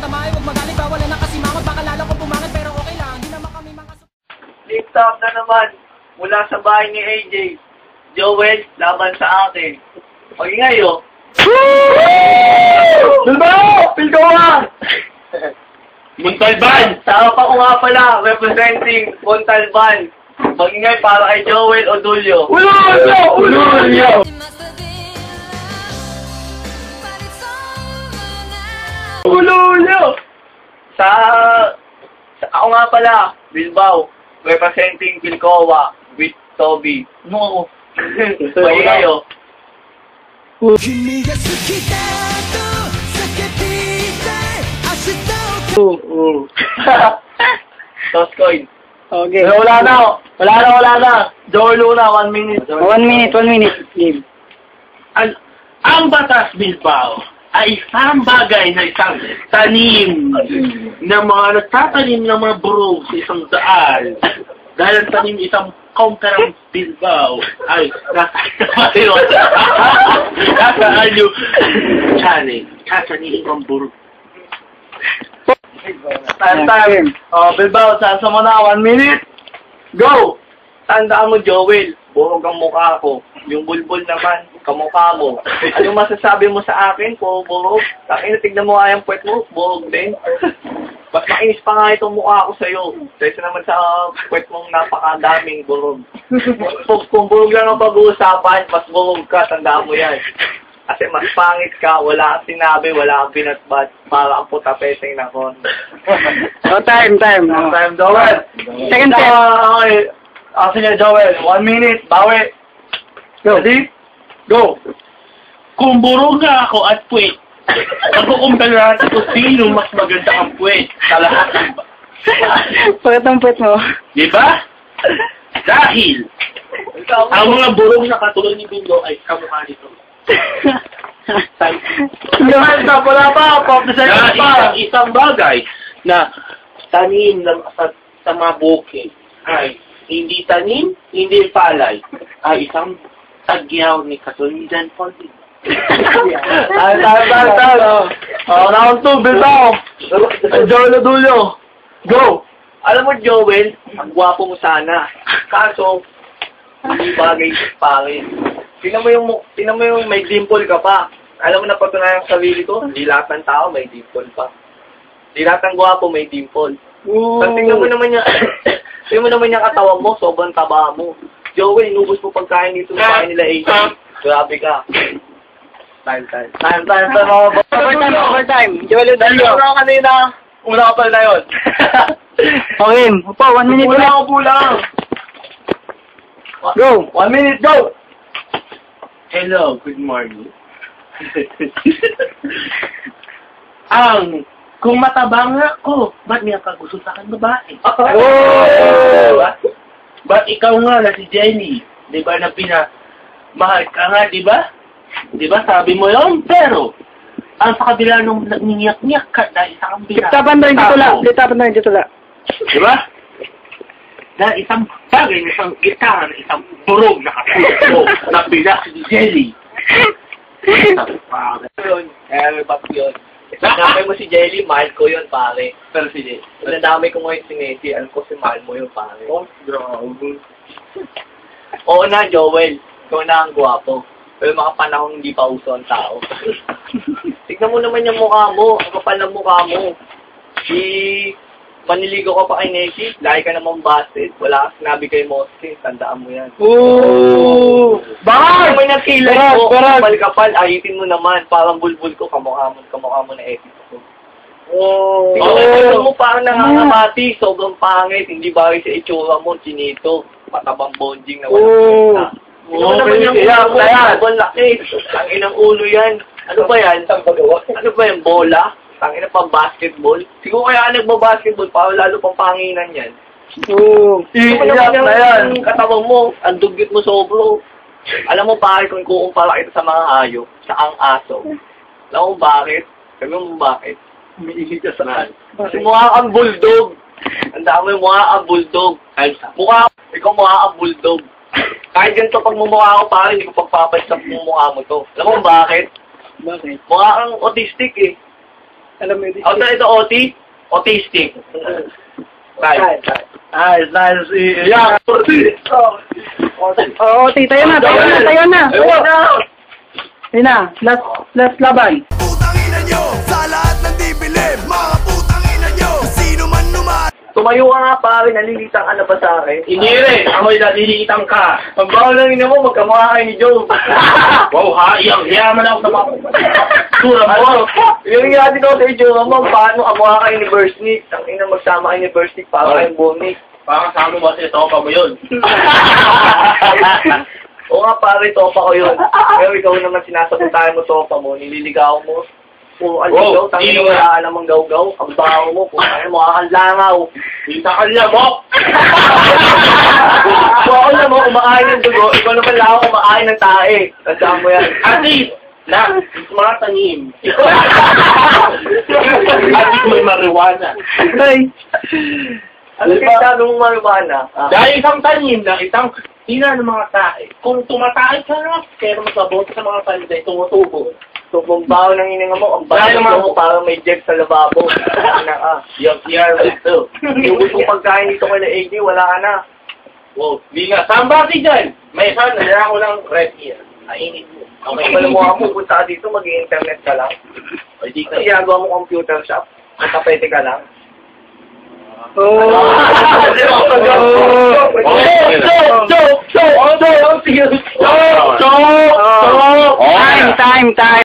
tamay, huwag magalit, bawal na nakasimangot. Baka lalo kong pumangat, pero okay lang, hindi naman kami mga Lift up na naman mula sa bahay ni AJ. Joel, laban sa akin. Pag-ingay, oh. Bilbao! Pilgawa! Montalban! Sama pa ko nga pala, representing Montalban. Pag-ingay para kay Joel Odulio. Ululyo! Ululyo! Ululyo! Ako nga pala, Bilbao, representing Pilcoa with Toby. No. Pag-ingay, oh. Toss coin. Okay. Wala na. Joel Luna, 1 minute. 1 minute. Game. Ang batas, Bilbao, ay isang bagay na isang tanim na mga nagtatanim ng mga burong sa isang daan. Dahil ang tanim isang kaunterang Bilbao ay nasaan yung challenge. Kasanihin ang burong. Time. Bilbao, sasa mo na, 1 minute. Go! Tandaan mo, Joel, buhog ang mukha ko. Yung bulbul naman, kamukha mo. Ano masasabi mo sa akin, buhog? Takina, tignan mo nga yung puwet mo, buhog din. Mas mainis pa nga itong mukha ko sa'yo. Kaysa naman sa puwet mong napakadaming buhog. Kung buhog lang ang pag-uusapan, mas buhog ka, tandaan mo yan. Kasi mas pangit ka, wala kang sinabi, wala kang pinatbat, para ang putapesing na kon. Time. Time, Joel. Second set. Okay. Sige, Joel. 1 minute. Bawi. Ready? Go. Kung burong nga ako at puwet, pagkukumpara natin kung sino mas maganda ang puwet sa lahat ng Pakit ang puwet mo. Diba? Dahil, ang mga burong na katulad ni Bingo ay kamukha nito. Wala pa. Isang bagay na tanim ng sa mga bukid ay hindi tanim, hindi palay, ay isang tagyaw ni Katulidan Fonti. Round 2, Bilbao. Joel Odulio. Go. Alam mo, Joel, ang gwapo mo sana. Kaso, hindi bagay sa pangit. Tingnan mo yung may dimple ka pa. Alam mo na patunayan ang sarili ko, hindi lahat ng tao may dimple pa. Hindi lahat ng gwapo may dimple. Tingnan mo naman yung katawan mo, sobrang taba mo. Joel, inubos mo pagkain dito sa kain nila 80. Grabe ka. Time. Overtime. Joel Odulio. Una kanina. Una ka pala na yun. Okay. Opo, 1 minute ulit. Pulang. Go. 1 minute, go! Hello, good morning. Kung mataba nga ako, ba't niya ka gusto sa akin babae? Ba't ikaw nga na si Jenny, di ba na mahal ka nga, di ba? Di ba sabi mo yun? Pero, ang sa kabila nung nanginyak-nyak ka dahil sa kabila. Tapan na yung titula. Di ba? Dahil isang bagay, isang gitara, isang burog na katulog na bilas ni Jelly. Yun, may back yun. Sinamay mo si Jelly, mahal ko yun, pare. Pero si Jelly, nadamay ko ngayon si Nessie, alam ko si mahal mo yun, pare. Oh, grabe. Oo na, Joel. Ikaw na ang gwapo. Pero mga panahon hindi pa uso ang tao. Tignan mo naman yung mukha mo. Ang kapal ng mukha mo. Maniligo ka pa kay Nessie, lagi ka namang busted. Wala kang sinabi kay Moski, tandaan mo yan. Baka may nagkilay mo, kapal-kapal, ayitin mo naman, parang bulbul ko, kamukha mo na epic ko. Ikaw mo parang nangangamati, sobrang pangit, hindi bagay sa itsura mo, chinito, matabang bonjing na walang pesta. Ikaw naman yung ulo mo, sobrang laki, ang inang ulo yan. Ano ba yan? Ano ba yan, bola? Tangina pa basketball. Siguro kaya ka nagbabasketball, para lalo pang panginan yan. Iyak na yan. Katawan mo, ang dugyot mo sobro. Alam mo bakit kung kukumpara kita sa mga hayop, sa ang aso. Alam mo bakit? Sabi mo bakit? Umiihi ka sa kasi mukha kang bulldog. Tandaan mo yung mukha kang bulldog. Ikaw mukha kang bulldog. Kahit ganito pag mumukha ko pare, hindi ko pagpapalit sa mukha mo to. Alam mo bakit? Bakit? Mukha kang autistic eh. Alam mo yun. Ako na ito, OT? Autistic. Right. Nice. Yeah. Oo, tayo na. Ayun na. Ayun na, last laban. Putang ina nyo, sa lahat ng di bilib, mga putang ina nyo, sino man numan. Tumayo ka nga pare, nalilitang ka na ba sa akin? Hindi rin. Ako'y nalilitang ka. Ang baho lang ina mo, magkamukha kayo ni Joe. Wow, ha? Yaman ako sa mga tura mo. Yung nangyari ko sa Joe mo, paano kamukha kayo ni Berstnik? Ang ina magsama kayo ni Berstnik, para kayong Bonik. Parang sa amin mo kasi topa mo yun. Oo nga pare, topa ko yun. Pero ikaw naman sinasabutan mo topa mo, nililigaw mo. Puro aligaw, tangin mo wala namang gaw-gaw. Ang baho mo, kung ano mo, kang langaw. Kita ka niya mo. Kung ako naman kumakain ng dugo, ikaw naman lang ako kumakain ng tae. Tandaan mo yan. At least, mga tanim. At least may marijuana. Ay. Ano kaya sabi mong marijuana? Dahil isang tanim na isang hina ng mga tae. Kung tumatay ka na, pero masabot sa mga tanim ay tumutubo. So, kung baho ng hininga mo, ang baho mo parang may jet sa lababo. Ano ka? You're right too. Yung gusto pagkain dito kay AD, wala ka na. Wow, di nga. Saan ba si dyan? May isa, nalala ko ng red ear. Nainit mo. Okay, malamukha mo, punta ka dito, mag-internet ka lang. O, di ka. Kasi ginagawa mo computer shop. Magkapete ka lang. Oh. Joke! Time.